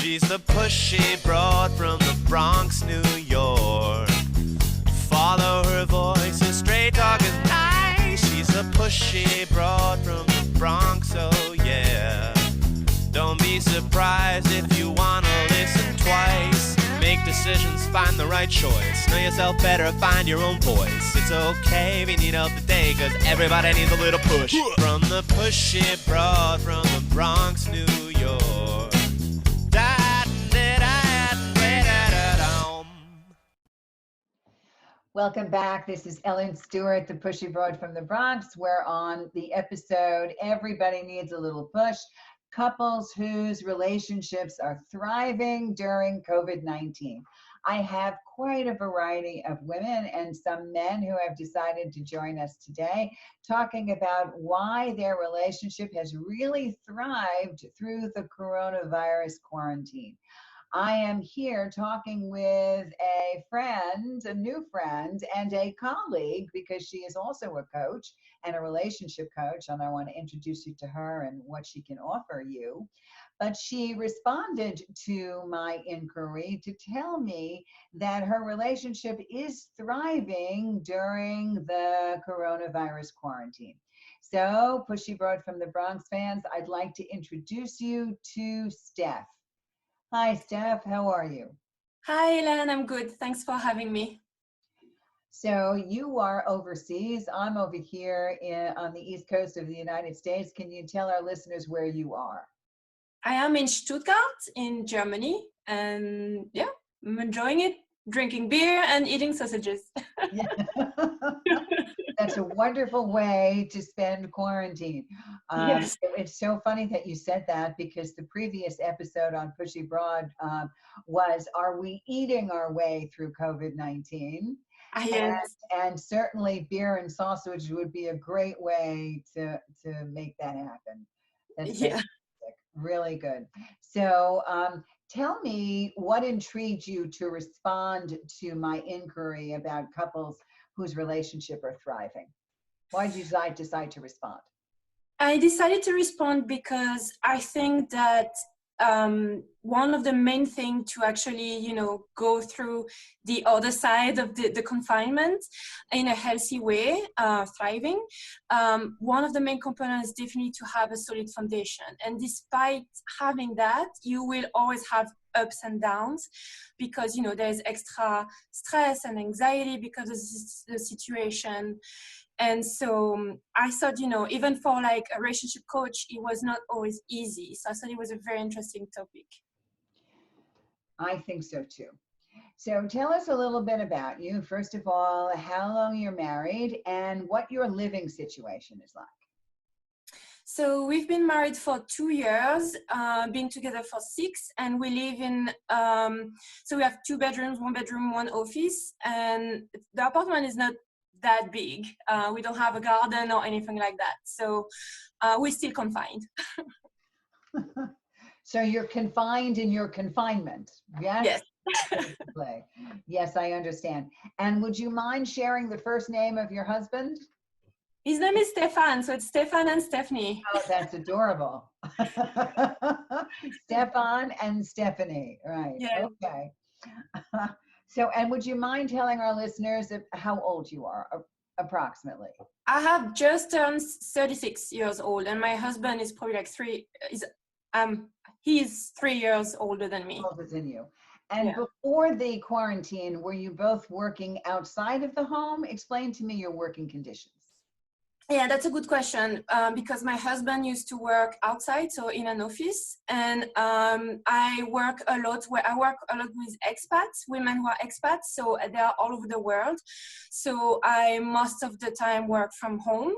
She's the pushy broad from the Bronx, New York. Follow her voice, a straight talk is nice. She's a pushy broad from the Bronx, oh yeah. Don't be surprised if you wanna listen twice. Make decisions, find the right choice. Know yourself better, find your own voice. It's okay if you need help today, cause everybody needs a little push. From the pushy broad from the Bronx, New York. Welcome back. This is Ellen Stewart, the Pushy Broad from the Bronx. We're on the episode, Everybody Needs a Little Push. Couples whose relationships are thriving during COVID-19. I have quite a variety of women and some men who have decided to join us today, talking about why their relationship has really thrived through the coronavirus quarantine. I am here talking with a friend, a new friend, and a colleague, because she is also a coach and a relationship coach, and I want to introduce you to her and what she can offer you. But she responded to my inquiry to tell me that her relationship is thriving during the coronavirus quarantine. So, Pushy Broad from the Bronx fans, I'd like to introduce you to Stef. Hi, Steph. How are you? Hi, Ellen. I'm good. Thanks for having me. So you are overseas. I'm over here on the East Coast of the United States. Can you tell our listeners where you are? I am in Stuttgart in Germany, and yeah, I'm enjoying it, drinking beer and eating sausages. That's a wonderful way to spend quarantine. Yes. It's so funny that you said that, because the previous episode on Pushy Broad was, are we eating our way through COVID-19? Yes. And certainly beer and sausage would be a great way to make that happen. That's fantastic. Really good. So tell me what intrigued you to respond to my inquiry about couples whose relationship are thriving. Why did you decide to respond? I decided to respond because I think that one of the main things to actually, go through the other side of the confinement in a healthy way, thriving, one of the main components is definitely to have a solid foundation. And despite having that, you will always have ups and downs, because there's extra stress and anxiety because of the situation. And so I thought, even for like a relationship coach, it was not always easy. So I thought it was a very interesting topic. I think so too. So tell us a little bit about you. First of all, how long you're married and what your living situation is like. So we've been married for 2 years, been together for 6, and we live in, so we have 2 bedrooms, 1 bedroom, 1 office, and the apartment is not that big. We don't have a garden or anything like that. So we're still confined. So you're confined in your confinement, yes? Yes. Yes, I understand. And would you mind sharing the first name of your husband? His name is Stefan, so it's Stefan and Stephanie. Oh, that's adorable. Stefan and Stephanie, right? Yeah. Okay. So, and would you mind telling our listeners how old you are, approximately? I have just turned 36 years old, and my husband is probably like he's 3 years older than me. Older than you. And before the quarantine, were you both working outside of the home? Explain to me your working conditions. Yeah, that's a good question, because my husband used to work outside, so in an office, and I work a lot with expats, women who are expats, so they are all over the world. So I most of the time work from home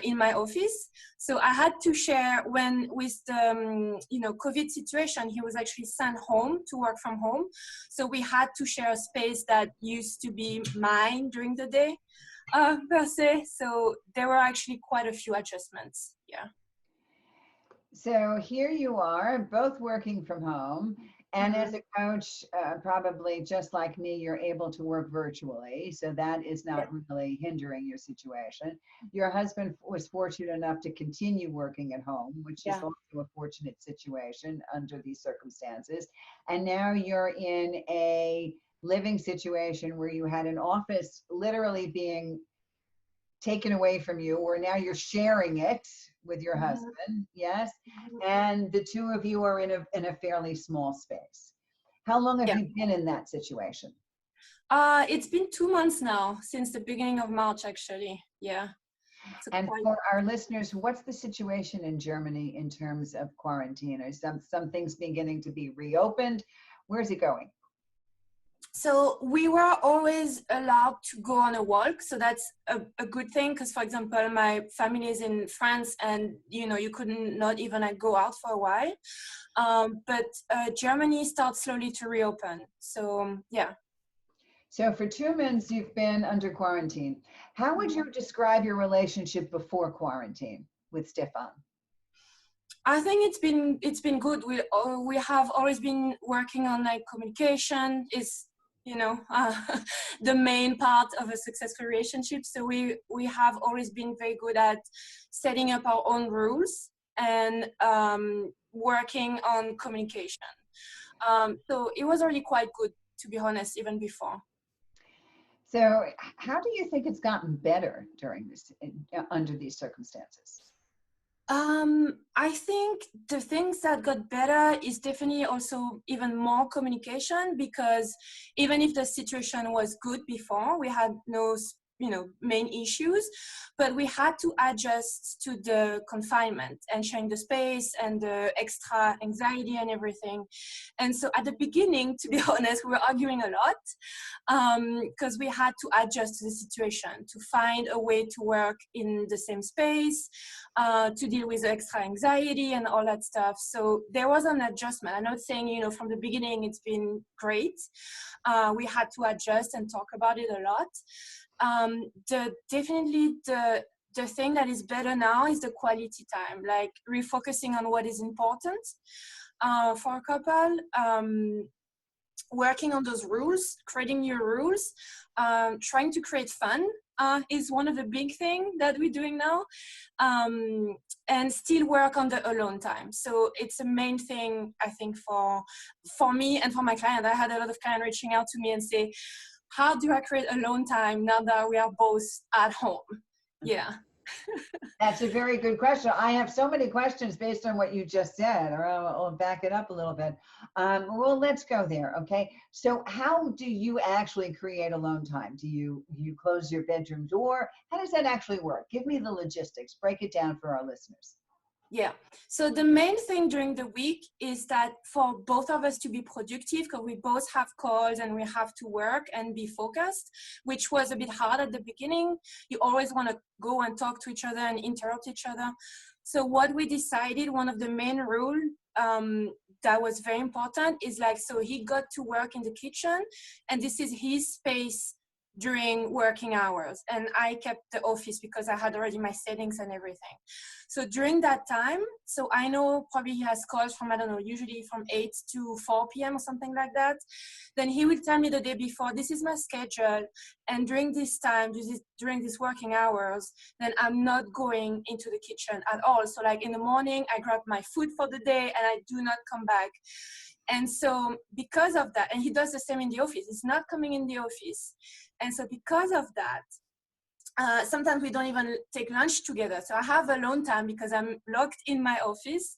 in my office. So I had to share with the COVID situation, he was actually sent home to work from home. So we had to share a space that used to be mine during the day. Per se, so there were actually quite a few adjustments. Yeah. So here you are, both working from home. And as a coach, probably just like me, you're able to work virtually. So that is not really hindering your situation. Your husband was fortunate enough to continue working at home, which is Yeah. also a fortunate situation under these circumstances. And now you're in a living situation where you had an office literally being taken away from you, or now you're sharing it with your husband, yes, and the two of you are in a fairly small space. How long have Yeah. you been in that situation? It's been 2 months now, since the beginning of March, actually. Yeah. So And quite. for our listeners, what's the situation in Germany in terms of quarantine? Are some things beginning to be reopened? Where's it going? So we were always allowed to go on a walk, so that's a good thing, because for example my family is in France, and you couldn't not even go out for a while, but Germany starts slowly to reopen, so yeah. So for 2 months, you've been under quarantine. How would you describe your relationship before quarantine with Stefan? I think it's been good. We have always been working on like communication is the main part of a successful relationship. So we have always been very good at setting up our own rules and working on communication. So it was already quite good, to be honest, even before. So, how do you think it's gotten better during this, under these circumstances? I think the things that got better is definitely also even more communication, because even if the situation was good before, we had no, main issues, but we had to adjust to the confinement and sharing the space and the extra anxiety and everything. And so at the beginning, to be honest, we were arguing a lot, because we had to adjust to the situation, to find a way to work in the same space, to deal with the extra anxiety and all that stuff. So there was an adjustment. I'm not saying, from the beginning it's been great. We had to adjust and talk about it a lot. Definitely the thing that is better now is the quality time, like refocusing on what is important for a couple. Working on those rules, creating new rules, trying to create fun is one of the big things that we're doing now, and still work on the alone time. So it's a main thing, I think, for me and for my client. I had a lot of clients reaching out to me and say, how do I create alone time now that we are both at home? Yeah. That's a very good question. I have so many questions based on what you just said, or I'll back it up a little bit. Well, let's go there. Okay. So, how do you actually create alone time? Do you close your bedroom door? How does that actually work? Give me the logistics. Break it down for our listeners. Yeah. So the main thing during the week is that for both of us to be productive, because we both have calls and we have to work and be focused, which was a bit hard at the beginning. You always want to go and talk to each other and interrupt each other. So what we decided, one of the main rules that was very important is like, so he got to work in the kitchen, and this is his space during working hours, and I kept the office because I had already my settings and everything. So during that time, so I know probably he has calls from, I don't know, usually from 8 to 4 p.m. or something like that. Then he will tell me the day before, this is my schedule, and during this time, during these working hours, then I'm not going into the kitchen at all. So like in the morning, I grab my food for the day and I do not come back. And so because of that, and he does the same in the office, he's not coming in the office. And so because of that, sometimes we don't even take lunch together. So I have alone time because I'm locked in my office,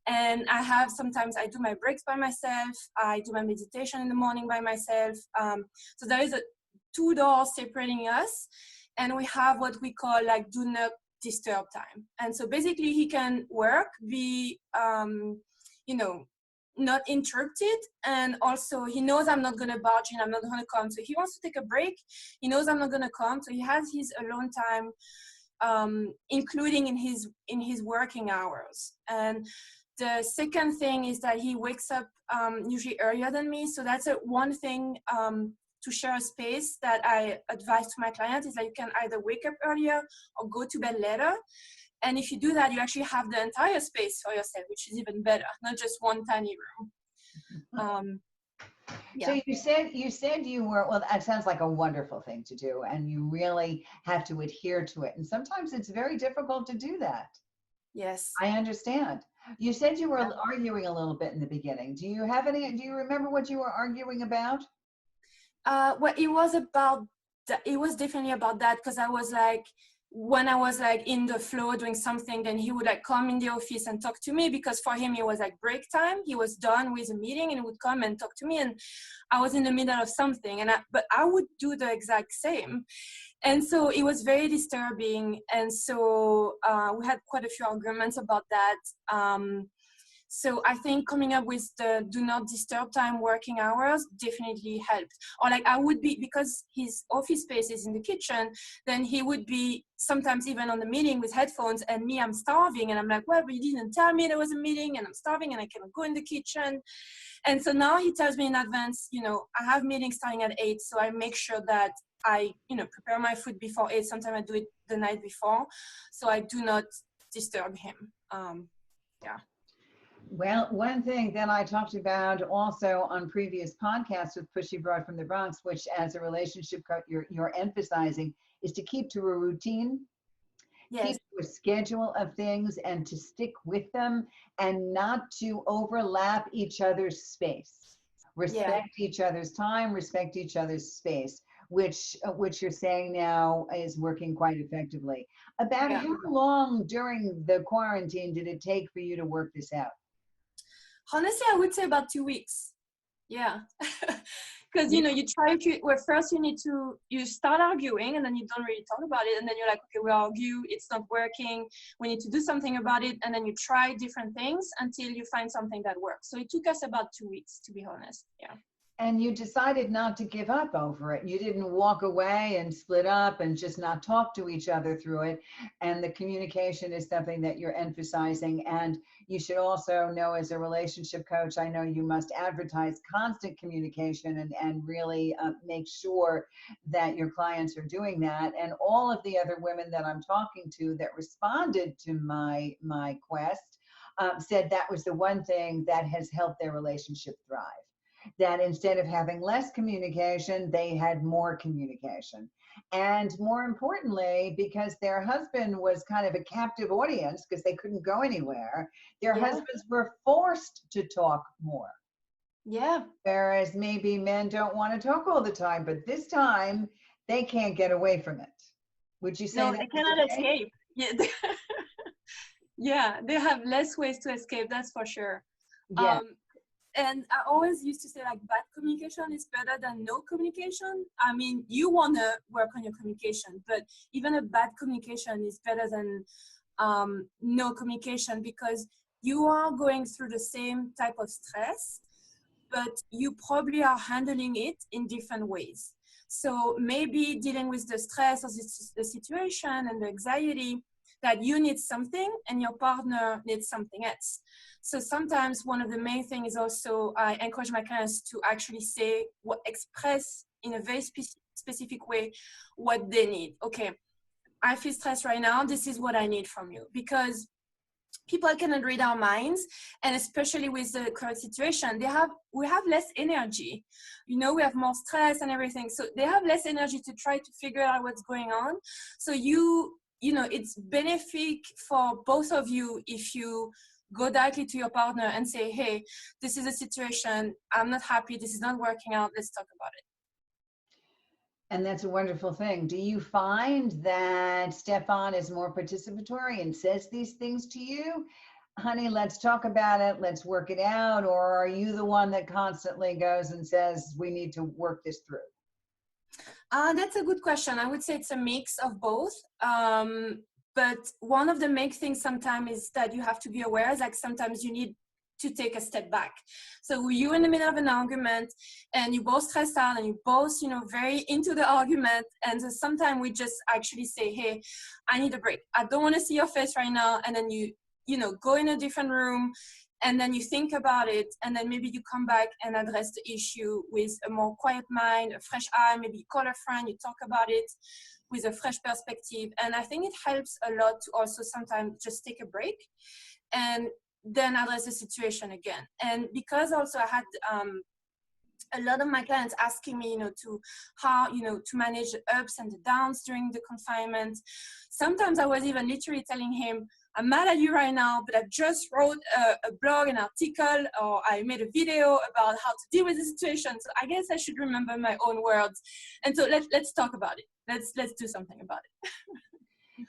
and sometimes I do my breaks by myself. I do my meditation in the morning by myself. So there is two doors separating us, and we have what we call like do not disturb time. And so basically he can work, be, not interrupted, and also he knows I'm not going to barge in, I'm not going to come. So he wants to take a break, he knows I'm not going to come, so he has his alone time, including in his working hours. And the second thing is that he wakes up usually earlier than me. So that's one thing, to share a space that I advise to my clients, is that you can either wake up earlier or go to bed later. And if you do that, you actually have the entire space for yourself, which is even better, not just one tiny room. So Yeah. you said you were, well, that sounds like a wonderful thing to do, and you really have to adhere to it. And sometimes it's very difficult to do that. Yes. I understand. You said you were arguing a little bit in the beginning. Do you remember what you were arguing about? Well, it was definitely about that, because I was like, when I was like in the flow doing something, then he would like come in the office and talk to me, because for him it was like break time. He was done with a meeting and he would come and talk to me, and I was in the middle of something, but I would do the exact same. And so it was very disturbing. And so we had quite a few arguments about that. So I think coming up with the do not disturb time working hours definitely helped. Or like I would be, because his office space is in the kitchen, then he would be sometimes even on the meeting with headphones, and me, I'm starving, and I'm like, well, but you didn't tell me there was a meeting, and I'm starving and I cannot go in the kitchen. And so now he tells me in advance, I have meetings starting at 8, so I make sure that I, prepare my food before 8. Sometimes I do it the night before, so I do not disturb him. Yeah. Well, one thing that I talked about also on previous podcasts with Pushy Broad from the Bronx, which as a relationship coach you're emphasizing, is to keep to a routine, Yes. keep to a schedule of things, and to stick with them, and not to overlap each other's space. Respect each other's time, respect each other's space, which you're saying now is working quite effectively. About how long during the quarantine did it take for you to work this out? Honestly, I would say about 2 weeks. Yeah. Because, you try to, well, first you start arguing, and then you don't really talk about it. And then you're like, okay, we argue, it's not working. We need to do something about it. And then you try different things until you find something that works. So it took us about 2 weeks, to be honest. Yeah. And you decided not to give up over it. You didn't walk away and split up and just not talk to each other through it. And the communication is something that you're emphasizing. And you should also know, as a relationship coach, I know you must advertise constant communication and really make sure that your clients are doing that. And all of the other women that I'm talking to that responded to my quest said that was the one thing that has helped their relationship thrive. That instead of having less communication, they had more communication. And more importantly, because their husband was kind of a captive audience because they couldn't go anywhere, their husbands were forced to talk more. Yeah. Whereas maybe men don't want to talk all the time, but this time they can't get away from it. Would you say no, they cannot escape? Yeah. Yeah, they have less ways to escape, that's for sure. Yeah. And I always used to say, like, bad communication is better than no communication. I mean, you want to work on your communication, but even a bad communication is better than no communication, because you are going through the same type of stress, but you probably are handling it in different ways. So maybe dealing with the stress of the situation and the anxiety, that you need something and your partner needs something else. So sometimes one of the main things is also, I encourage my clients to actually express in a very specific way what they need. Okay, I feel stressed right now. This is what I need from you. Because people cannot read our minds, and especially with the current situation, we have less energy. We have more stress and everything. So they have less energy to try to figure out what's going on. So it's beneficial for both of you if you go directly to your partner and say, hey, this is a situation, I'm not happy, this is not working out, let's talk about it. And that's a wonderful thing. Do you find that Stefan is more participatory and says these things to you? Honey, let's talk about it, let's work it out. Or are you the one that constantly goes and says, we need to work this through? That's a good question. I would say it's a mix of both. But one of the main things sometimes is that you have to be aware is, like, sometimes you need to take a step back. So you're in the middle of an argument and you both stressed out and you both, very into the argument. And so sometimes we just actually say, hey, I need a break. I don't want to see your face right now. And then you go in a different room, and then you think about it, and then maybe you come back and address the issue with a more quiet mind, a fresh eye. Maybe you call a friend, you talk about it. with a fresh perspective. And I think it helps a lot to also sometimes just take a break and then address the situation again. And because also I had a lot of my clients asking me, to how, to manage the ups and the downs during the confinement. Sometimes I was even literally telling him, I'm mad at you right now, but I just wrote a blog, an article, or I made a video about how to deal with the situation. So I guess I should remember my own words. And so let's talk about it. Let's do something about it.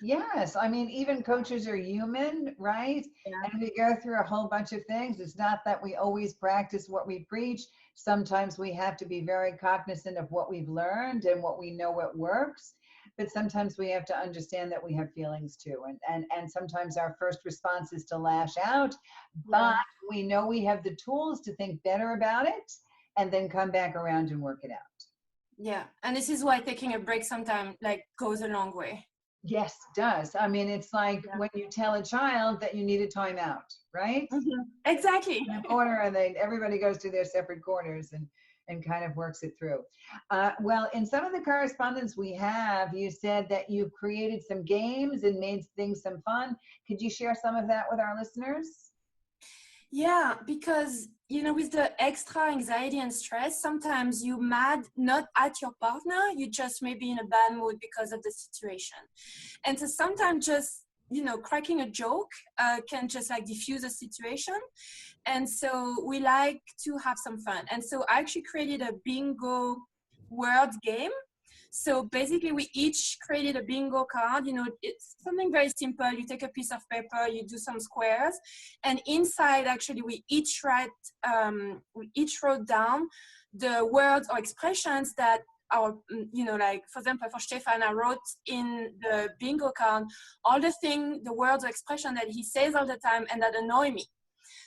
Yes, I mean, even coaches are human, right? Yeah. And we go through a whole bunch of things. It's not that we always practice what we preach. Sometimes we have to be very cognizant of what we've learned and what we know what works. But sometimes we have to understand that we have feelings too. And sometimes our first response is to lash out, but we know we have the tools to think better about it and then come back around and work it out. Yeah, and this is why taking a break sometimes goes a long way. Yes, it does. I mean, it's like when you tell a child that you need a timeout, right? Mm-hmm. Exactly. In a corner, and everybody goes to their separate corners and kind of works it through. Well, in some of the correspondence we have, you said that you've created some games and made things some fun. Could you share some of that with our listeners? Yeah, because, with the extra anxiety and stress, sometimes you're mad not at your partner, you just may be in a bad mood because of the situation. And so sometimes just, cracking a joke can just diffuse a situation. And so we like to have some fun. And so I actually created a bingo word game. So basically we each created a bingo card. It's something very simple. You take a piece of paper, you do some squares, and inside actually we each wrote down the words or expressions that our, for example, for Stefan, I wrote in the bingo card all the words or expression that he says all the time and that annoy me.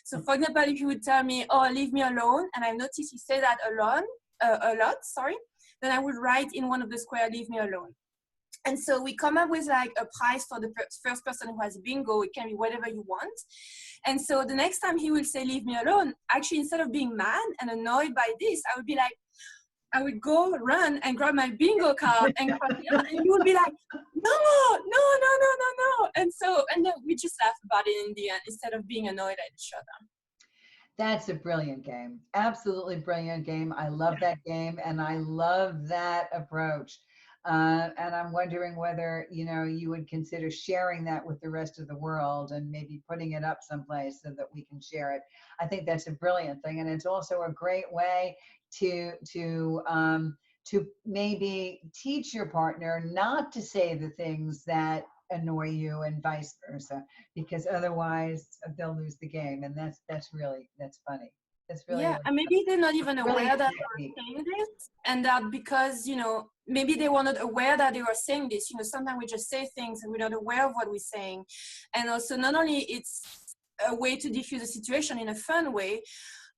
So for example, if he would tell me, oh, leave me alone, and I noticed he said that a lot, then I would write in one of the squares, leave me alone. And so we come up with a prize for the first person who has bingo. It can be whatever you want. And so the next time he will say, leave me alone, actually, instead of being mad and annoyed by this, I would go run and grab my bingo card and cross it out, and you would be like, no. And then we just laugh about it in the end instead of being annoyed at each other. That's a brilliant game. Absolutely brilliant game. I love that game and I love that approach. And I'm wondering whether, you would consider sharing that with the rest of the world and maybe putting it up someplace so that we can share it. I think that's a brilliant thing. And it's also a great way to maybe teach your partner not to say the things that annoy you and vice versa, because otherwise they'll lose the game. And that's funny. That's really, yeah. And maybe they're not even aware that they're saying this, and that because, maybe they were not aware that they were saying this. Sometimes we just say things and we're not aware of what we're saying. And also not only it's a way to diffuse the situation in a fun way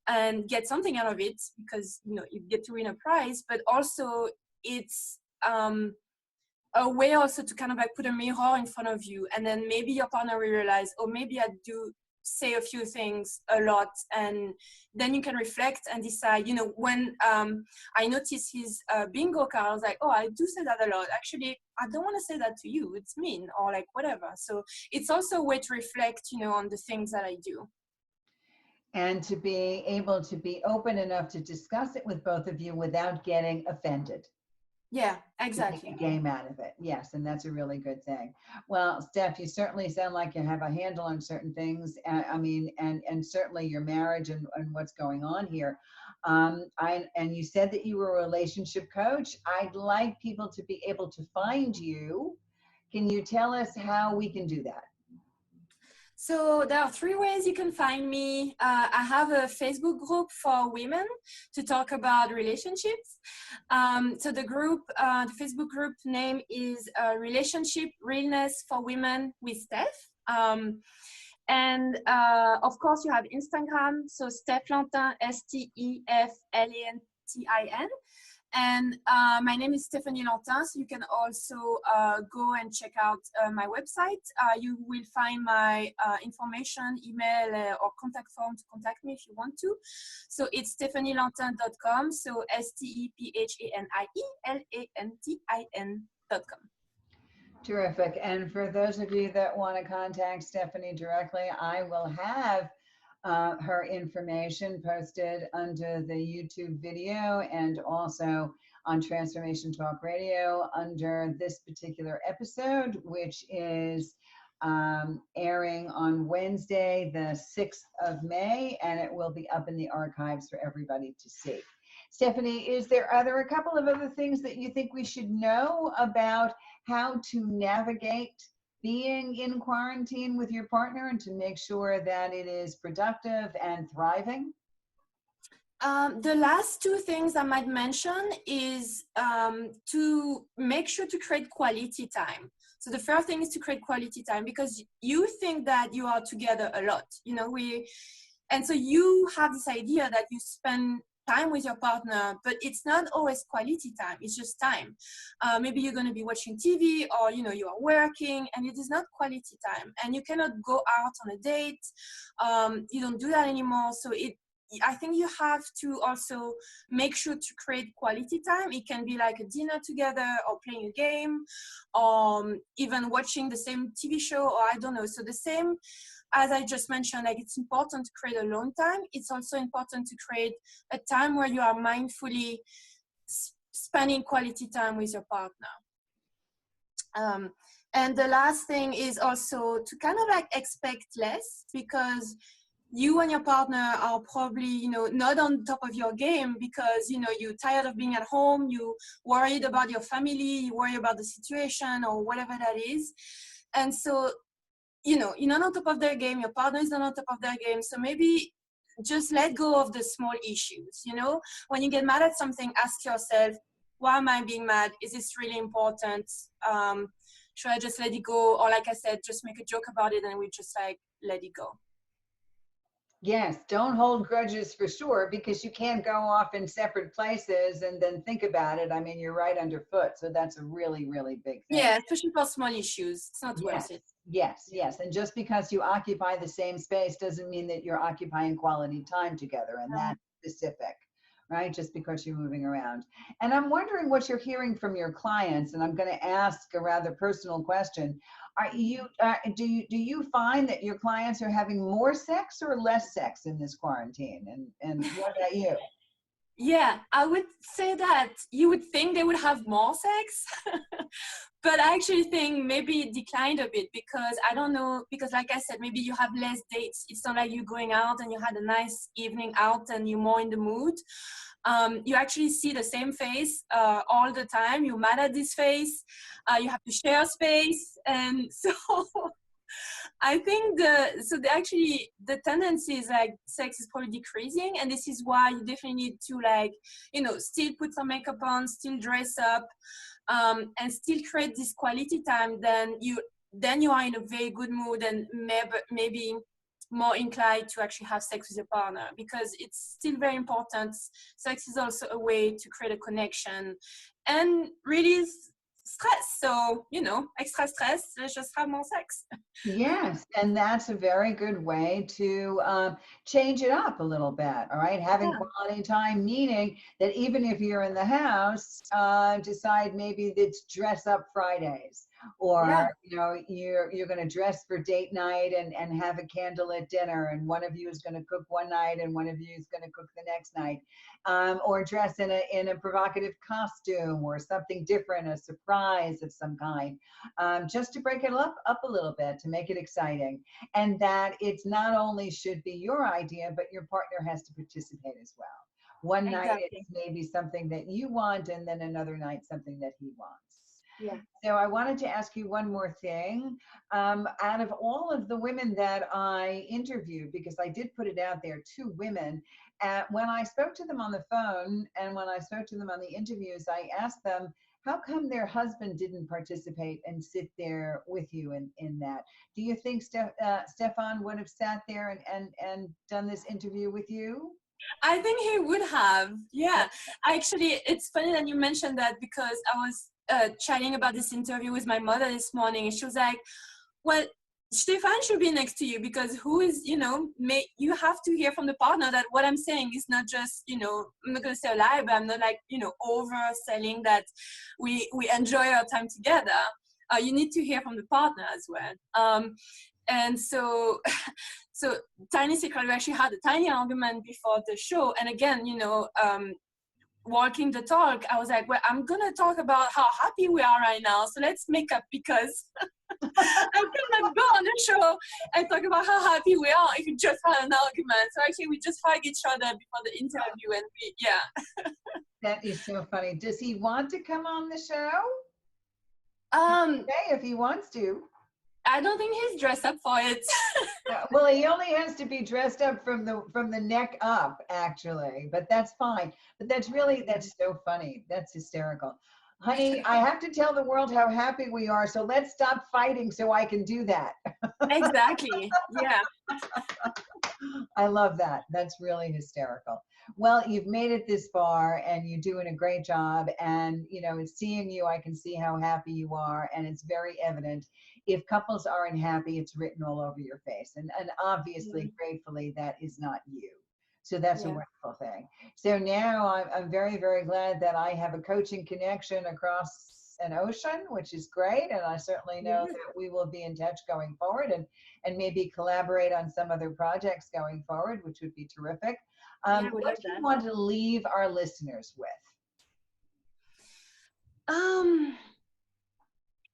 and get something out of it because, you get to win a prize, but also it's a way also to kind of put a mirror in front of you, and then maybe your partner will realize, oh, maybe I do say a few things a lot, and then you can reflect and decide, when I noticed his bingo card, I was like, oh, I do say that a lot. Actually, I don't want to say that to you. It's mean, or whatever. So it's also a way to reflect, on the things that I do. And to be able to be open enough to discuss it with both of you without getting offended. Yeah, exactly. To make a game out of it. Yes, and that's a really good thing. Well, Steph, you certainly sound like you have a handle on certain things. And certainly your marriage and what's going on here. And you said that you were a relationship coach. I'd like people to be able to find you. Can you tell us how we can do that? So there are 3 ways you can find me. I have a Facebook group for women to talk about relationships. So the Facebook group name is Relationship Realness for Women with Stef. And of course, you have Instagram. So Stef Lantin, STEFLANTIN. And my name is Stephanie Lantin, so you can also go and check out my website. You will find my information, email, or contact form to contact me if you want to. So it's stephanielantin.com, so STEPHANIELANTIN.com. Terrific. And for those of you that want to contact Stephanie directly, I will have her information posted under the YouTube video and also on Transformation Talk Radio under this particular episode, which is airing on Wednesday, the 6th of May, and it will be up in the archives for everybody to see. Stephanie, are there a couple of other things that you think we should know about how to navigate being in quarantine with your partner and to make sure that it is productive and thriving? The last two things I might mention is to make sure to create quality time. So the first thing is to create quality time, because you think that you are together a lot, and so you have this idea that you spend time with your partner, but it's not always quality time. It's just time. Maybe you're going to be watching TV, or you are working, and it is not quality time. And you cannot go out on a date. You don't do that anymore. So I think you have to also make sure to create quality time. It can be like a dinner together, or playing a game, or even watching the same TV show, or I don't know. So the same as I just mentioned, like it's important to create alone time. It's also important to create a time where you are mindfully spending quality time with your partner. And the last thing is also to kind of like expect less, because you and your partner are probably, not on top of your game because, you're tired of being at home, you worried about your family, you worry about the situation or whatever that is. And so, you're not on top of their game, your partner is not on top of their game. So maybe just let go of the small issues, When you get mad at something, ask yourself, why am I being mad? Is this really important? Should I just let it go? Or like I said, just make a joke about it and we just like let it go. Yes, don't hold grudges for sure, because you can't go off in separate places and then think about it. I mean, you're right underfoot. So that's a really, really big thing. Yeah, especially for small issues. It's not worth it. Yes. And just because you occupy the same space doesn't mean that you're occupying quality time together. And that's specific, right? Just because you're moving around. And I'm wondering what you're hearing from your clients. And I'm going to ask a rather personal question. Do you find that your clients are having more sex or less sex in this quarantine? And what about you? Yeah, I would say that you would think they would have more sex, but I actually think maybe it declined a bit, because I don't know, because like I said, maybe you have less dates. It's not like you're going out and you had a nice evening out and you're more in the mood. You actually see the same face all the time. You're mad at this face. You have to share space. And so I think the tendency is like sex is probably decreasing, and this is why you definitely need to still put some makeup on, still dress up, and still create this quality time. Then you are in a very good mood and maybe more inclined to actually have sex with your partner, because it's still very important. Sex is also a way to create a connection and release stress. So, extra stress, let's just have more sex. Yes, and that's a very good way to change it up a little bit, all right? Having quality time, meaning that even if you're in the house, decide maybe it's dress up Fridays, or you're going to dress for date night and have a candlelit dinner, and one of you is going to cook one night and one of you is going to cook the next night, or dress in a provocative costume or something different, a surprise of some kind, just to break it up a little bit, to make it exciting. And that it's not only should be your idea, but your partner has to participate as well. One night it's maybe something that you want, and then another night something that he wants. Yeah. So I wanted to ask you one more thing. Out of all of the women that I interviewed, because I did put it out there, 2 women, when I spoke to them on the phone and when I spoke to them on the interviews, I asked them, how come their husband didn't participate and sit there with you in that? Do you think Stefan would have sat there and done this interview with you? I think he would have. Yeah. Actually, it's funny that you mentioned that, because I was chatting about this interview with my mother this morning, and she was like, well, Stefan should be next to you, because you have to hear from the partner that what I'm saying is not just, I'm not going to say a lie, but I'm not overselling that we enjoy our time together. You need to hear from the partner as well. And so, so tiny secret, we actually had a tiny argument before the show. And again, walking the talk, I was like, well, I'm going to talk about how happy we are right now. So let's make up, because I cannot go on the show and talk about how happy we are if we just had an argument. So actually, we just hug each other before the interview, and That is so funny. Does he want to come on the show? Okay, if he wants to. I don't think he's dressed up for it. Well, he only has to be dressed up from the neck up, actually, but that's fine. But that's so funny. That's hysterical. Honey, I have to tell the world how happy we are, so let's stop fighting so I can do that. Exactly. Yeah. I love that. That's really hysterical. Well, you've made it this far and you're doing a great job. And, seeing you, I can see how happy you are. And it's very evident. If couples aren't happy, it's written all over your face. And obviously, gratefully, that is not you. So that's a wonderful thing. So now I'm very, very glad that I have a coaching connection across an ocean, which is great. And I certainly know that we will be in touch going forward and maybe collaborate on some other projects going forward, which would be terrific. What do you want to leave our listeners with?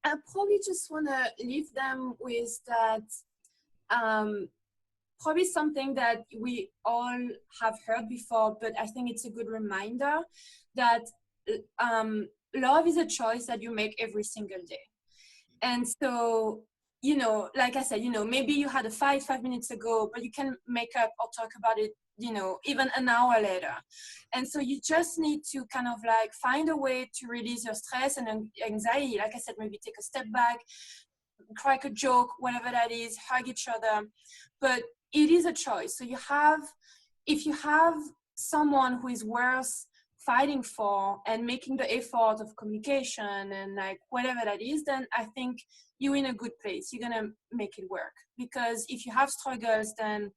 I probably just want to leave them with that, probably something that we all have heard before, but I think it's a good reminder that love is a choice that you make every single day. And so, like I said, maybe you had a fight 5 minutes ago, but you can make up or talk about it, even an hour later. And so you just need to kind of like find a way to release your stress and anxiety. Like I said, maybe take a step back, crack a joke, whatever that is, hug each other. But it is a choice. So if you have someone who is worth fighting for and making the effort of communication and like whatever that is, then I think you're in a good place. You're going to make it work. Because if you have struggles, then,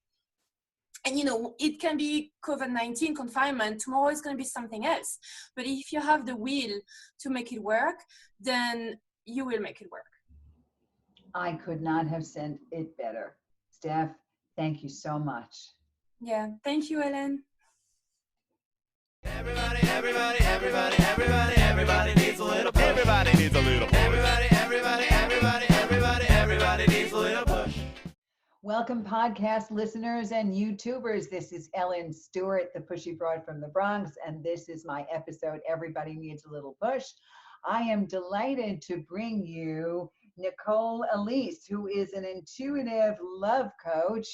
and it can be COVID-19 confinement, tomorrow is going to be something else. But if you have the will to make it work, then you will make it work. I could not have said it better. Stef, thank you so much. Yeah, thank you, Ellen. Everybody needs a little push. Everybody needs a little push. Everybody needs a little push. Welcome, podcast listeners and YouTubers. This is Ellen Stewart, the Pushy Broad from the Bronx, and this is my episode, Everybody Needs a Little Push. I am delighted to bring you Nicole Elissa, who is an intuitive love coach,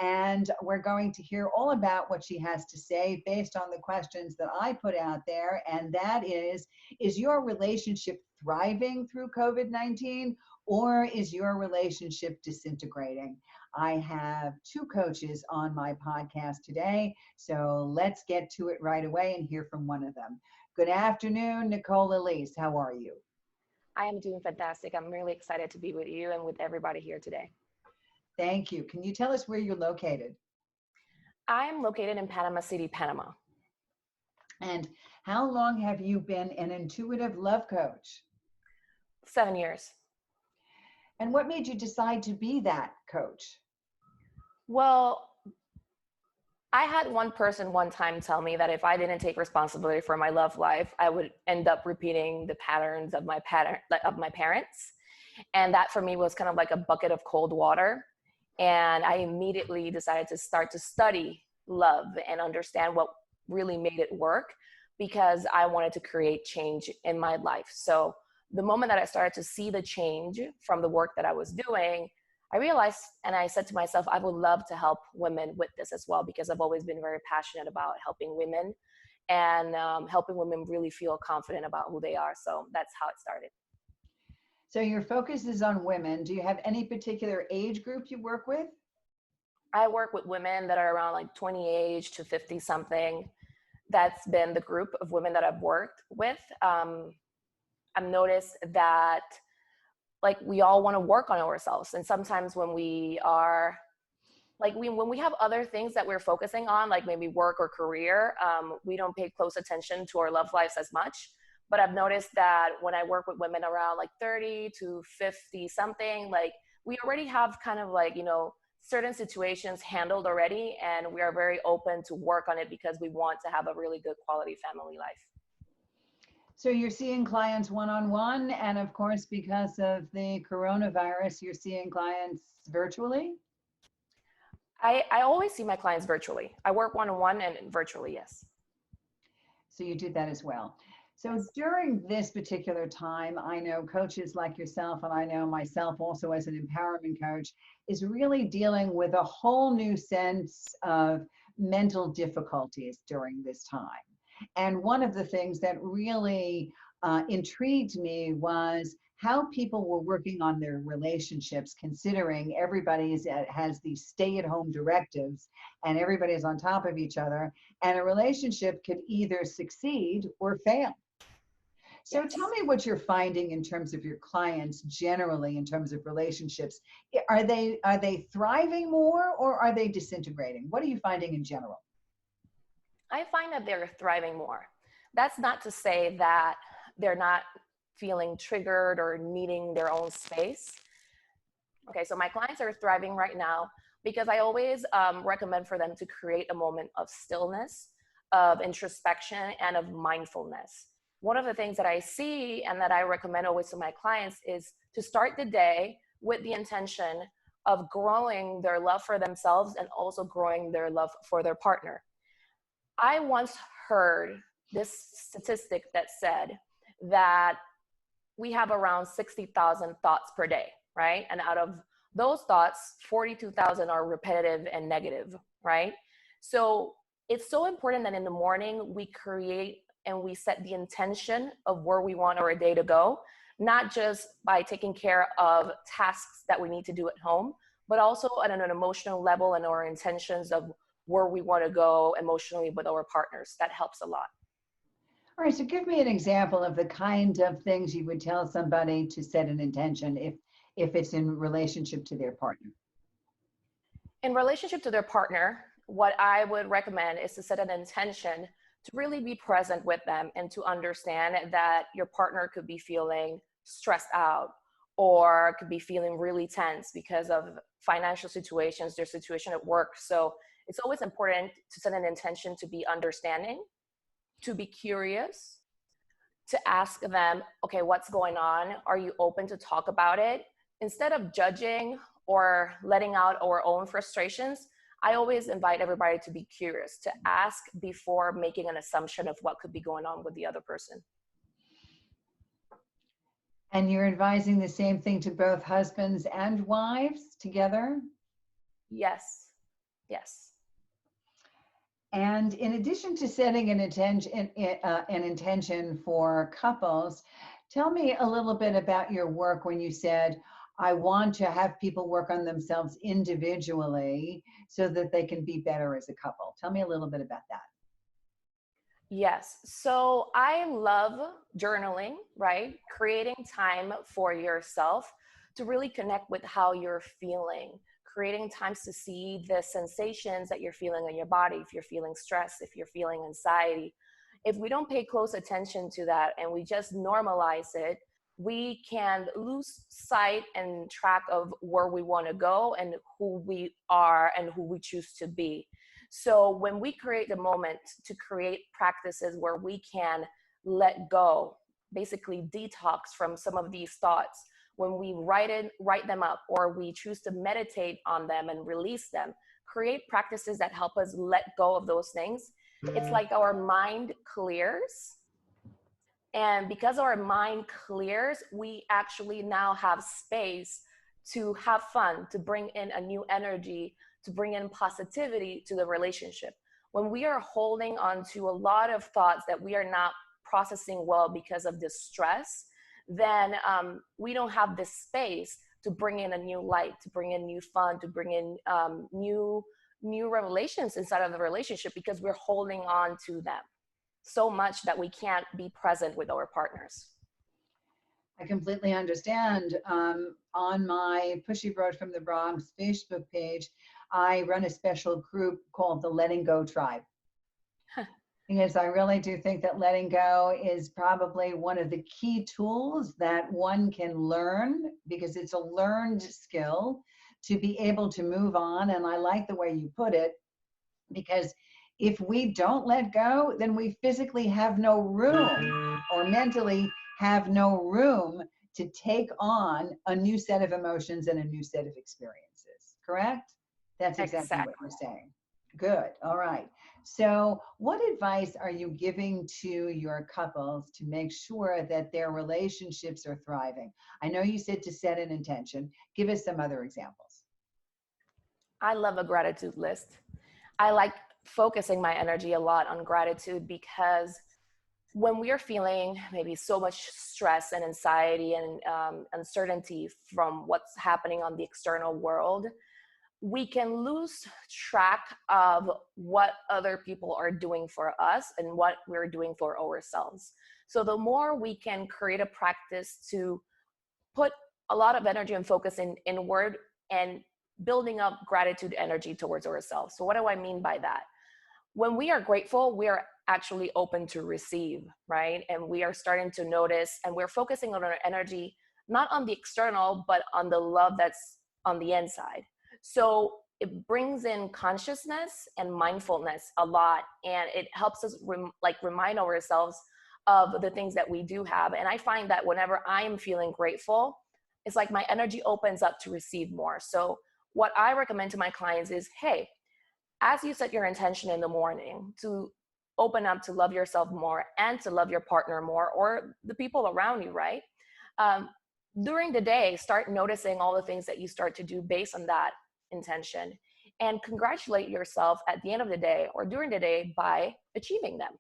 and we're going to hear all about what she has to say based on the questions that I put out there, and that is your relationship thriving through COVID-19, or is your relationship disintegrating? I have two coaches on my podcast today, so let's get to it right away and hear from one of them. Good afternoon, Nicole Elissa. How are you? I am doing fantastic. I'm really excited to be with you and with everybody here today. Thank you. Can you tell us where you're located? I am located in Panama City, Panama. And how long have you been an intuitive love coach? 7 years. And what made you decide to be that coach? Well, I had one person one time tell me that if I didn't take responsibility for my love life, I would end up repeating the patterns of my parents. And that for me was kind of like a bucket of cold water. And I immediately decided to start to study love and understand what really made it work, because I wanted to create change in my life. So the moment that I started to see the change from the work that I was doing, I realized, and I said to myself, I would love to help women with this as well, because I've always been very passionate about helping women and helping women really feel confident about who they are. So that's how it started. So your focus is on women. Do you have any particular age group you work with? I work with women that are around like 20 age to 50 something. That's been the group of women that I've worked with. I've noticed that like we all want to work on ourselves. And sometimes when we are like, when we have other things that we're focusing on, like maybe work or career, we don't pay close attention to our love lives as much. But I've noticed that when I work with women around like 30 to 50 something, like we already have kind of like, certain situations handled already, and we are very open to work on it because we want to have a really good quality family life. So you're seeing clients one-on-one, and of course, because of the coronavirus, you're seeing clients virtually? I always see my clients virtually. I work one-on-one and virtually, yes. So you do that as well. So during this particular time, I know coaches like yourself, and I know myself also as an empowerment coach, is really dealing with a whole new sense of mental difficulties during this time. And one of the things that really intrigued me was how people were working on their relationships, considering everybody has these stay-at-home directives and everybody's on top of each other, and a relationship could either succeed or fail. So Yes. tell me what you're finding in terms of your clients generally, in terms of relationships. Are they thriving more, or are they disintegrating? What are you finding in general? I find that they're thriving more. That's not to say that they're not feeling triggered or needing their own space. Okay, so my clients are thriving right now because I always recommend for them to create a moment of stillness, of introspection, and of mindfulness. One of the things that I see and that I recommend always to my clients is to start the day with the intention of growing their love for themselves and also growing their love for their partner. I once heard this statistic that said that we have around 60,000 thoughts per day, right? And out of those thoughts, 42,000 are repetitive and negative, right? So it's so important that in the morning we create and we set the intention of where we want our day to go, not just by taking care of tasks that we need to do at home, but also at an emotional level and our intentions of where we want to go emotionally with our partners. That helps a lot. All right, so give me an example of the kind of things you would tell somebody to set an intention if it's in relationship to their partner. In relationship to their partner, what I would recommend is to set an intention to really be present with them and to understand that your partner could be feeling stressed out or could be feeling really tense because of financial situations, their situation at work. So it's always important to set an intention to be understanding, to be curious, to ask them, okay, what's going on? Are you open to talk about it? Instead of judging or letting out our own frustrations, I always invite everybody to be curious, to ask before making an assumption of what could be going on with the other person. And you're advising the same thing to both husbands and wives together? Yes, yes. And in addition to setting an intention for couples, tell me a little bit about your work when you said, I want to have people work on themselves individually so that they can be better as a couple. Tell me a little bit about that. Yes. So I love journaling, right? Creating time for yourself to really connect with how you're feeling, creating times to see the sensations that you're feeling in your body. If you're feeling stress, if you're feeling anxiety, if we don't pay close attention to that and we just normalize it, we can lose sight and track of where we want to go and who we are and who we choose to be. So when we create the moment to create practices where we can let go, basically detox from some of these thoughts, when we write them up, or we choose to meditate on them and release them, create practices that help us let go of those things, it's like our mind clears. And because our mind clears, we actually now have space to have fun, to bring in a new energy, to bring in positivity to the relationship. When we are holding on to a lot of thoughts that we are not processing well because of this stress, then we don't have this space to bring in a new light, to bring in new fun, to bring in new revelations inside of the relationship, because we're holding on to them so much that we can't be present with our partners. I completely understand. On my Pushy Broad from the Bronx Facebook page, I run a special group called the Letting Go Tribe. Yes, I really do think that letting go is probably one of the key tools that one can learn, because it's a learned skill to be able to move on. And I like the way you put it, because if we don't let go, then we physically have no room, or mentally have no room to take on a new set of emotions and a new set of experiences. Correct? That's exactly what Exactly. you're saying. Good. All right. So, what advice are you giving to your couples to make sure that their relationships are thriving? I know you said to set an intention. Give us some other examples. I love a gratitude list. I like focusing my energy a lot on gratitude because when we are feeling maybe so much stress and anxiety and uncertainty from what's happening on the external world, we can lose track of what other people are doing for us and what we're doing for ourselves. So the more we can create a practice to put a lot of energy and focus inward and building up gratitude energy towards ourselves. So what do I mean by that? When we are grateful, we are actually open to receive, right? And we are starting to notice and we're focusing on our energy, not on the external, but on the love that's on the inside. So it brings in consciousness and mindfulness a lot. And it helps us remind ourselves of the things that we do have. And I find that whenever I'm feeling grateful, it's like my energy opens up to receive more. So what I recommend to my clients is, hey, as you set your intention in the morning to open up to love yourself more and to love your partner more or the people around you, right? Um, During the day, start noticing all the things that you start to do based on that intention and congratulate yourself at the end of the day or during the day by achieving them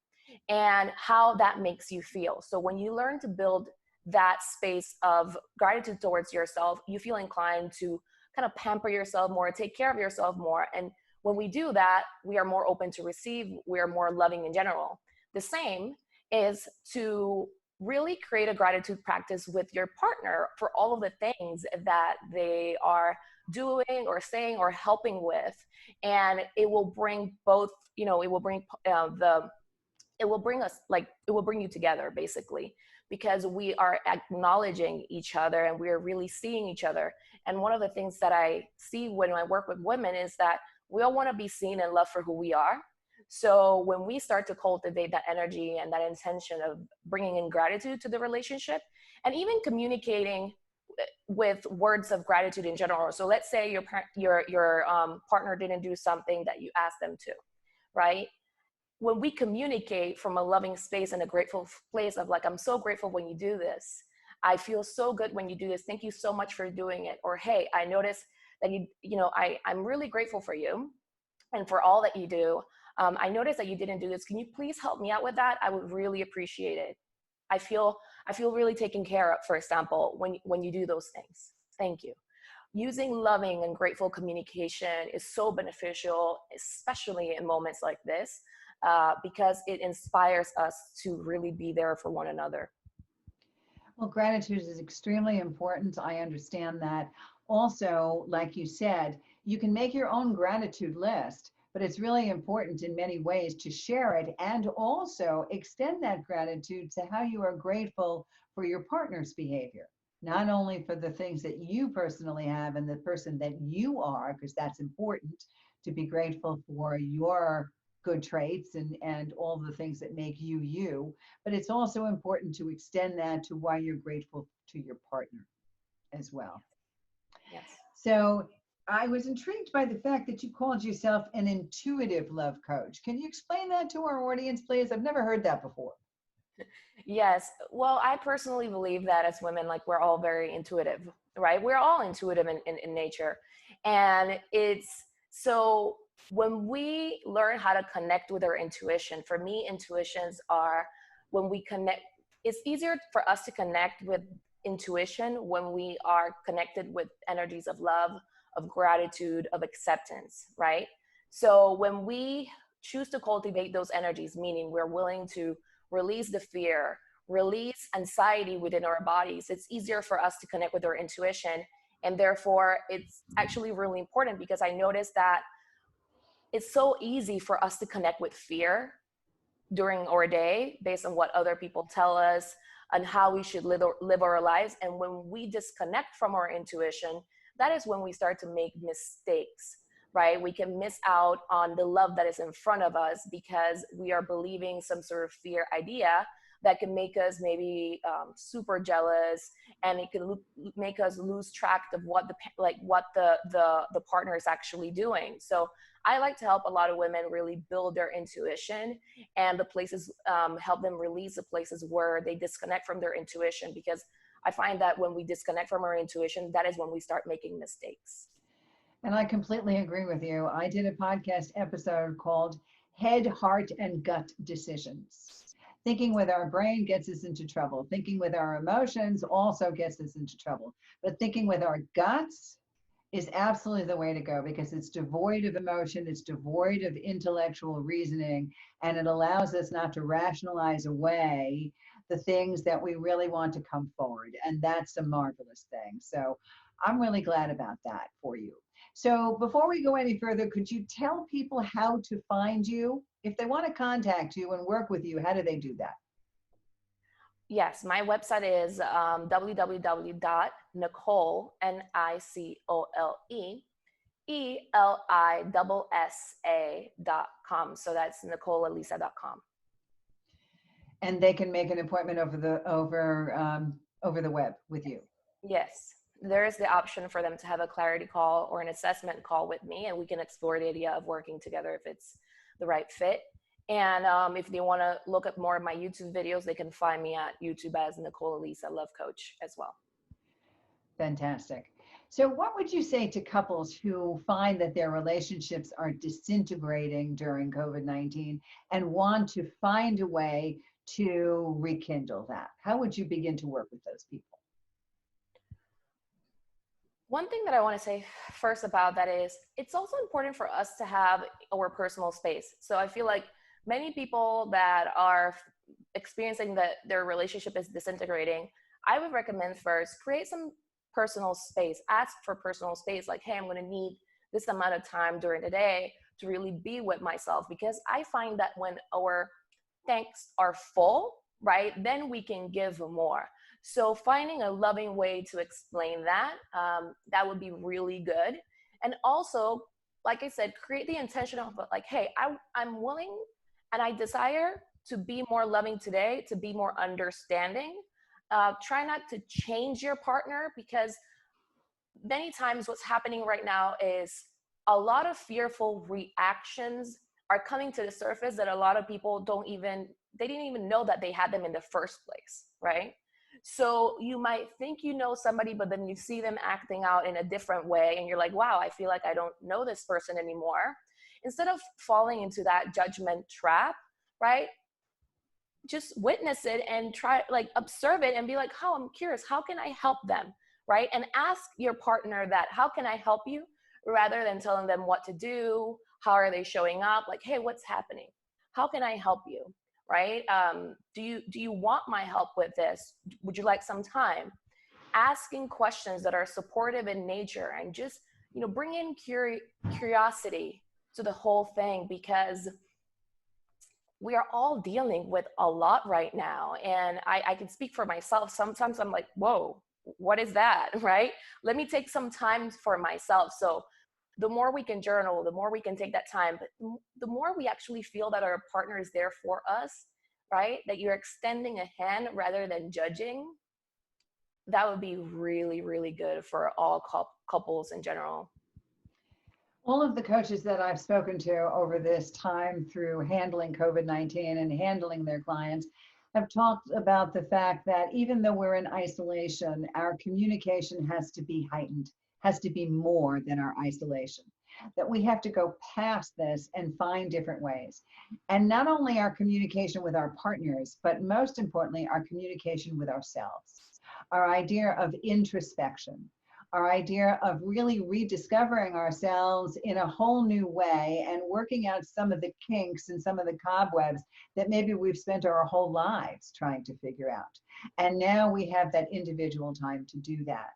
and how that makes you feel. So when you learn to build that space of gratitude towards yourself, you feel inclined to kind of pamper yourself more, take care of yourself more. And when we do that, we are more open to receive, we are more loving in general. The same is to really create a gratitude practice with your partner for all of the things that they are doing or saying or helping with. And it will bring both, it will bring it will bring us it will bring you together basically, because we are acknowledging each other and we're really seeing each other. And one of the things that I see when I work with women is that we all want to be seen and loved for who we are. So when we start to cultivate that energy and that intention of bringing in gratitude to the relationship and even communicating with words of gratitude in general. So let's say your partner didn't do something that you asked them to, right? When we communicate from a loving space and a grateful place of like, I'm so grateful when you do this. I feel so good when you do this. Thank you so much for doing it. Or, hey, I noticed that I'm really grateful for you and for all that you do. I noticed that you didn't do this. Can you please help me out with that? I would really appreciate it. I feel really taken care of, for example, when you do those things. Thank you. Using loving and grateful communication is so beneficial, especially in moments like this, because it inspires us to really be there for one another. Well, gratitude is extremely important. I understand that. Also, like you said, you can make your own gratitude list, but it's really important in many ways to share it and also extend that gratitude to how you are grateful for your partner's behavior, not only for the things that you personally have and the person that you are, because that's important to be grateful for your good traits and all the things that make you you, but it's also important to extend that to why you're grateful to your partner as well. Yes. So I was intrigued by the fact that you called yourself an intuitive love coach. Can you explain that to our audience, please? I've never heard that before. Yes. Well, I personally believe that as women, like we're all very intuitive, right? We're all intuitive in nature. And it's so when we learn how to connect with our intuition, for me, intuitions are when we connect, it's easier for us to connect with intuition when we are connected with energies of love, of gratitude, of acceptance, right? So when we choose to cultivate those energies, meaning we're willing to release the fear, release anxiety within our bodies, it's easier for us to connect with our intuition. And therefore, it's actually really important because I noticed that it's so easy for us to connect with fear during our day based on what other people tell us and how we should live our lives. And when we disconnect from our intuition, that is when we start to make mistakes, right? We can miss out on the love that is in front of us because we are believing some sort of fear idea that can make us maybe super jealous, and it can make us lose track of what the partner is actually doing. So I like to help a lot of women really build their intuition, and the places, help them release the places where they disconnect from their intuition, because I find that when we disconnect from our intuition, that is when we start making mistakes. And I completely agree with you. I did a podcast episode called Head, Heart, and Gut Decisions. Thinking with our brain gets us into trouble. Thinking with our emotions also gets us into trouble. But thinking with our guts is absolutely the way to go, because it's devoid of emotion, it's devoid of intellectual reasoning, and it allows us not to rationalize away the things that we really want to come forward. And that's a marvelous thing. So I'm really glad about that for you. So before we go any further, could you tell people how to find you? If they want to contact you and work with you, how do they do that? Yes, my website is www.nicole, NicoleElissa.com. So that's NicoleElissa.com. And they can make an appointment over the web with you. Yes, there is the option for them to have a clarity call or an assessment call with me, and we can explore the idea of working together if it's the right fit. And if they want to look at more of my YouTube videos, they can find me at YouTube as Nicole Elissa Love Coach as well. Fantastic. So what would you say to couples who find that their relationships are disintegrating during COVID-19 and want to find a way to rekindle that? How would you begin to work with those people? One thing that I want to say first about that is it's also important for us to have our personal space. So I feel like many people that are experiencing that their relationship is disintegrating, I would recommend first create some personal space. Ask for personal space, like, hey, I'm going to need this amount of time during the day to really be with myself, because I find that when our tanks are full, right, then we can give more. So finding a loving way to explain that, that would be really good. And also, like I said, create the intention of like, hey, I'm willing and I desire to be more loving today, to be more understanding. Try not to change your partner, because many times what's happening right now is a lot of fearful reactions are coming to the surface that a lot of people they didn't even know that they had them in the first place, right? So you might think you know somebody, but then you see them acting out in a different way, and you're like, wow, I feel like I don't know this person anymore. Instead of falling into that judgment trap, right? Just witness it and try, like, observe it and be like, oh, I'm curious, how can I help them, right? And ask your partner that, how can I help you? Rather than telling them what to do, how are they showing up? Like, hey, what's happening? How can I help you? Right? Do you want my help with this? Would you like some time? Asking questions that are supportive in nature, and just, bring in curiosity to the whole thing, because we are all dealing with a lot right now. And I can speak for myself. Sometimes I'm like, whoa, what is that? Right? Let me take some time for myself. So the more we can journal, the more we can take that time, but the more we actually feel that our partner is there for us, right? That you're extending a hand rather than judging. That would be really, really good for all couples in general. All of the coaches that I've spoken to over this time through handling COVID-19 and handling their clients have talked about the fact that even though we're in isolation, our communication has to be heightened, has to be more than our isolation, that we have to go past this and find different ways. And not only our communication with our partners, but most importantly, our communication with ourselves, our idea of introspection, our idea of really rediscovering ourselves in a whole new way and working out some of the kinks and some of the cobwebs that maybe we've spent our whole lives trying to figure out. And now we have that individual time to do that.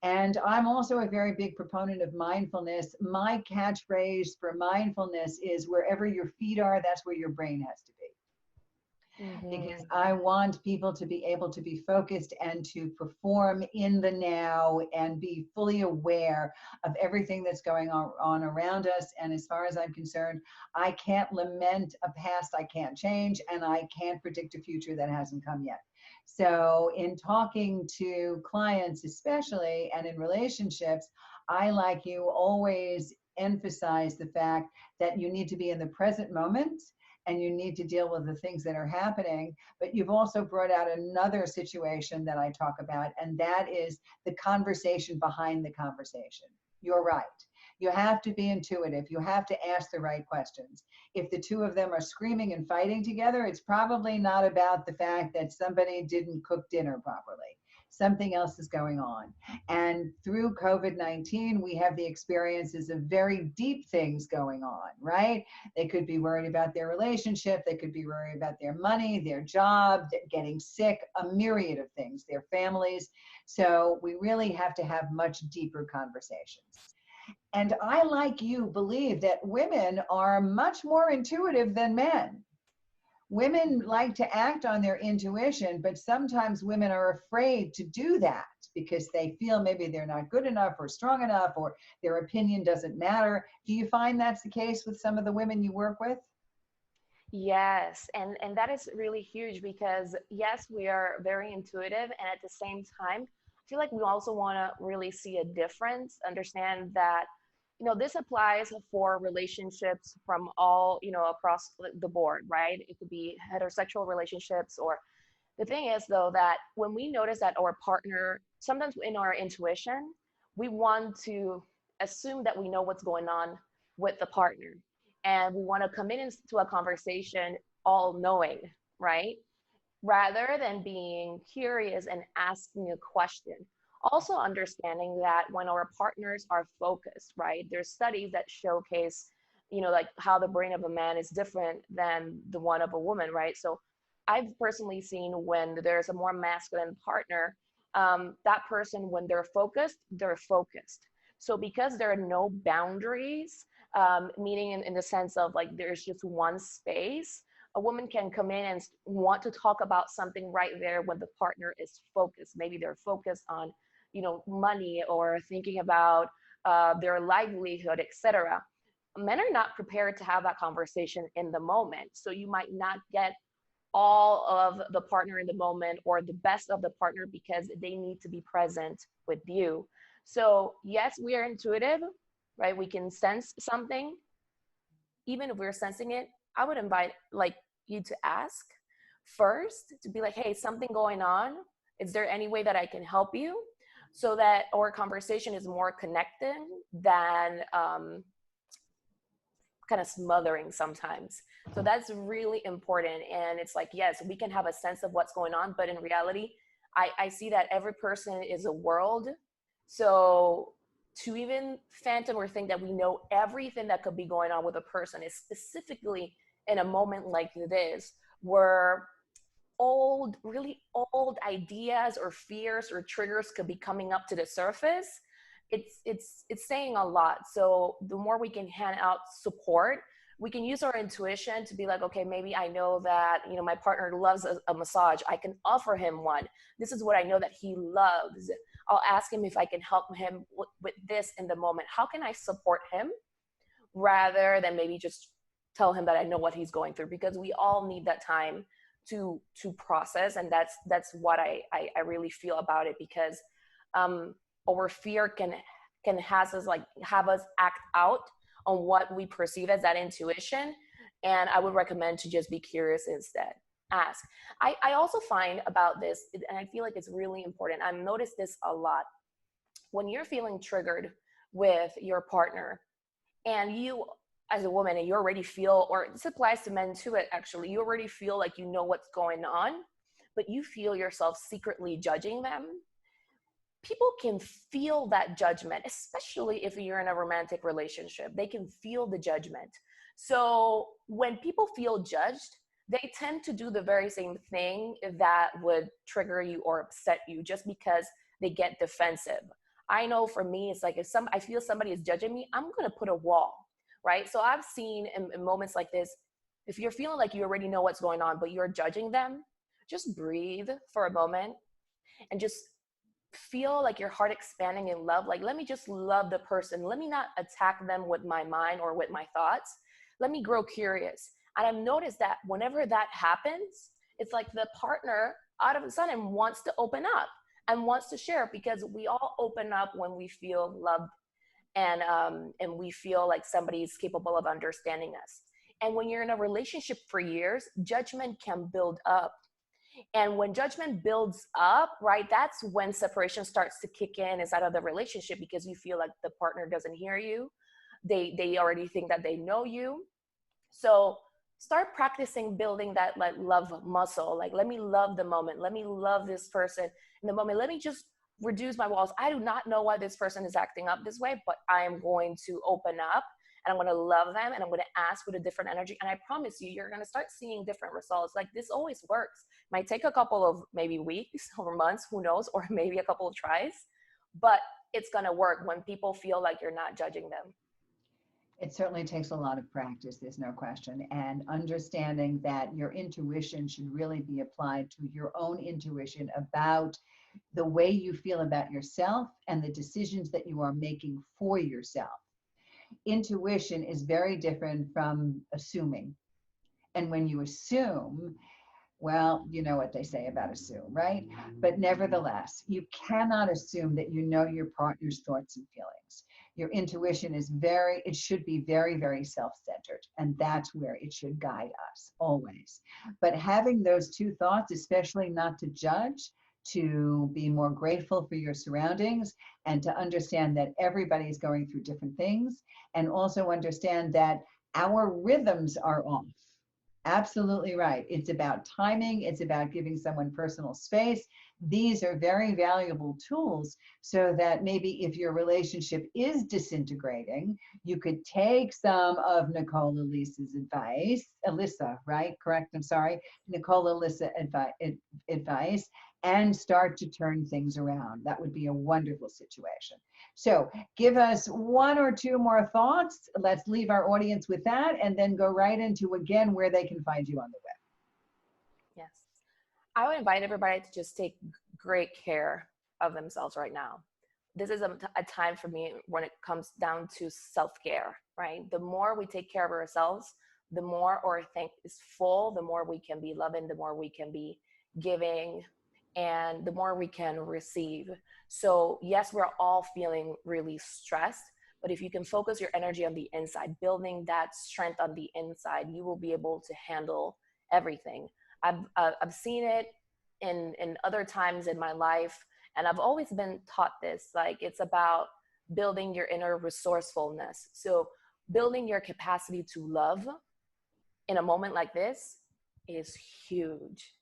And I'm also a very big proponent of mindfulness. My catchphrase for mindfulness is, wherever your feet are, that's where your brain has to be. because Mm-hmm. I want people to be able to be focused and to perform in the now and be fully aware of everything that's going on around us. And as far as I'm concerned, I can't lament a past I can't change, and I can't predict a future that hasn't come yet. So, in talking to clients, especially, and in relationships, I, like you, always emphasize the fact that you need to be in the present moment and you need to deal with the things that are happening. But you've also brought out another situation that I talk about, and that is the conversation behind the conversation. You're right. You have to be intuitive. You have to ask the right questions. If the two of them are screaming and fighting together, it's probably not about the fact that somebody didn't cook dinner properly. Something else is going on. And through COVID-19, we have the experiences of very deep things going on, right? They could be worried about their relationship. They could be worried about their money, their job, getting sick, a myriad of things, their families. So we really have to have much deeper conversations. And I, like you, believe that women are much more intuitive than men. Women like to act on their intuition, but sometimes women are afraid to do that because they feel maybe they're not good enough or strong enough or their opinion doesn't matter. Do you find that's the case with some of the women you work with? Yes, and that is really huge because yes, we are very intuitive, and at the same time, I feel like we also want to really see a difference, understand that, this applies for relationships from all, across the board, right? It could be heterosexual relationships, or the thing is though that when we notice that our partner, sometimes in our intuition, we want to assume that we know what's going on with the partner, and we want to come into a conversation all knowing, right? Rather than being curious and asking a question. Also understanding that when our partners are focused, right? There's studies that showcase, like how the brain of a man is different than the one of a woman, right? So I've personally seen when there's a more masculine partner, that person, when they're focused, they're focused. So because there are no boundaries, meaning in the sense of like there's just one space, a woman can come in and want to talk about something right there when the partner is focused. Maybe they're focused on, money, or thinking about their livelihood, etc. Men are not prepared to have that conversation in the moment. So you might not get all of the partner in the moment or the best of the partner because they need to be present with you. So yes, we are intuitive, right? We can sense something. Even if we're sensing it, I would invite like you to ask first, to be like, hey, something going on. Is there any way that I can help you? So that our conversation is more connected than kind of smothering sometimes. So that's really important. And it's like, yes, we can have a sense of what's going on, but in reality, I see that every person is a world. So to even phantom or think that we know everything that could be going on with a person is specifically in a moment like this, where really old ideas or fears or triggers could be coming up to the surface. It's saying a lot. So the more we can hand out support, we can use our intuition to be like, okay, maybe I know that, my partner loves a massage. I can offer him one. This is what I know that he loves. I'll ask him if I can help him with this in the moment. How can I support him, rather than maybe just tell him that I know what he's going through, because we all need that time to process. And that's what I really feel about it, because our fear can have us act out on what we perceive as that intuition. And I would recommend to just be curious instead. Ask. I also find about this, and I feel like it's really important, I've noticed this a lot. When you're feeling triggered with your partner, and you as a woman, and you already feel, or this applies to men too, actually, you already feel like you know what's going on, but you feel yourself secretly judging them. People can feel that judgment, especially if you're in a romantic relationship. They can feel the judgment. So when people feel judged, they tend to do the very same thing that would trigger you or upset you, just because they get defensive. I know for me, it's like if I feel somebody is judging me, I'm going to put a wall, right? So I've seen in moments like this, if you're feeling like you already know what's going on, but you're judging them, just breathe for a moment and just feel like your heart expanding in love. Like, let me just love the person. Let me not attack them with my mind or with my thoughts. Let me grow curious. And I've noticed that whenever that happens, it's like the partner out of a sudden wants to open up and wants to share, because we all open up when we feel loved and we feel like somebody's capable of understanding us. And when you're in a relationship for years, judgment can build up. And when judgment builds up, right, that's when separation starts to kick in inside of the relationship, because you feel like the partner doesn't hear you. They already think that they know you. So start practicing building that like love muscle. Like, let me love the moment. Let me love this person in the moment. Let me just reduce my walls. I do not know why this person is acting up this way, but I am going to open up and I'm going to love them and I'm going to ask with a different energy. And I promise you, you're going to start seeing different results. Like, this always works. Might take a couple of maybe weeks or months, who knows, or maybe a couple of tries, but it's going to work when people feel like you're not judging them. It certainly takes a lot of practice, there's no question. And understanding that your intuition should really be applied to your own intuition about the way you feel about yourself and the decisions that you are making for yourself. Intuition is very different from assuming. And when you assume, well, you know what they say about assume, right? But nevertheless, you cannot assume that you know your partner's thoughts and feelings. Your intuition is it should be very, very self-centered. And that's where it should guide us always. But having those two thoughts, especially not to judge, to be more grateful for your surroundings, and to understand that everybody's going through different things, and also understand that our rhythms are off. Absolutely right. It's about timing. It's about giving someone personal space. These are very valuable tools, so that maybe if your relationship is disintegrating, you could take some of Nicole Elissa's advice, Elissa, right? Correct? I'm sorry. Nicole Elissa advice, and start to turn things around. That would be a wonderful situation. So give us one or two more thoughts. Let's leave our audience with that, and then go right into, again, where they can find you on the web. Yes. I would invite everybody to just take great care of themselves right now. This is a time for me when it comes down to self-care, right? The more we take care of ourselves, the more our tank is full, the more we can be loving, the more we can be giving, and the more we can receive. So yes, we're all feeling really stressed, but if you can focus your energy on the inside, building that strength on the inside, you will be able to handle everything. I've seen it in other times in my life, and I've always been taught this, like, it's about building your inner resourcefulness. So building your capacity to love in a moment like this is huge.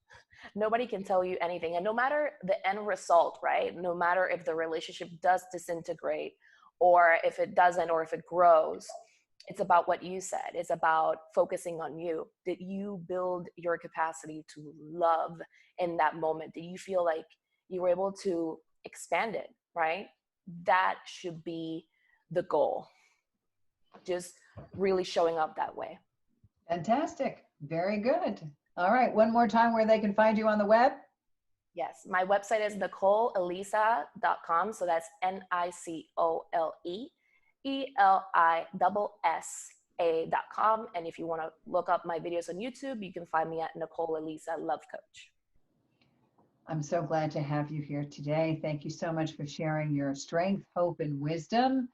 Nobody can tell you anything. And no matter the end result, right? No matter if the relationship does disintegrate or if it doesn't, or if it grows, it's about what you said. It's about focusing on you. Did you build your capacity to love in that moment? Did you feel like you were able to expand it, right? That should be the goal. Just really showing up that way. Fantastic. Very good. All right. One more time where they can find you on the web. Yes. My website is NicoleElissa.com. So that's NicoleElissa.com. And if you want to look up my videos on YouTube, you can find me at Nicole Elissa Love Coach. I'm so glad to have you here today. Thank you so much for sharing your strength, hope, and wisdom.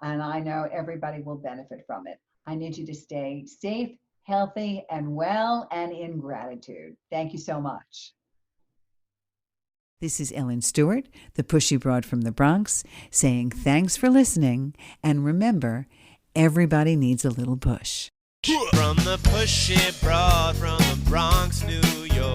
And I know everybody will benefit from it. I need you to stay safe, healthy, and well, and in gratitude. Thank you so much. This is Ellen Stewart, the Pushy Broad from the Bronx, saying thanks for listening, and remember, everybody needs a little push. From the Pushy Broad from the Bronx, New York.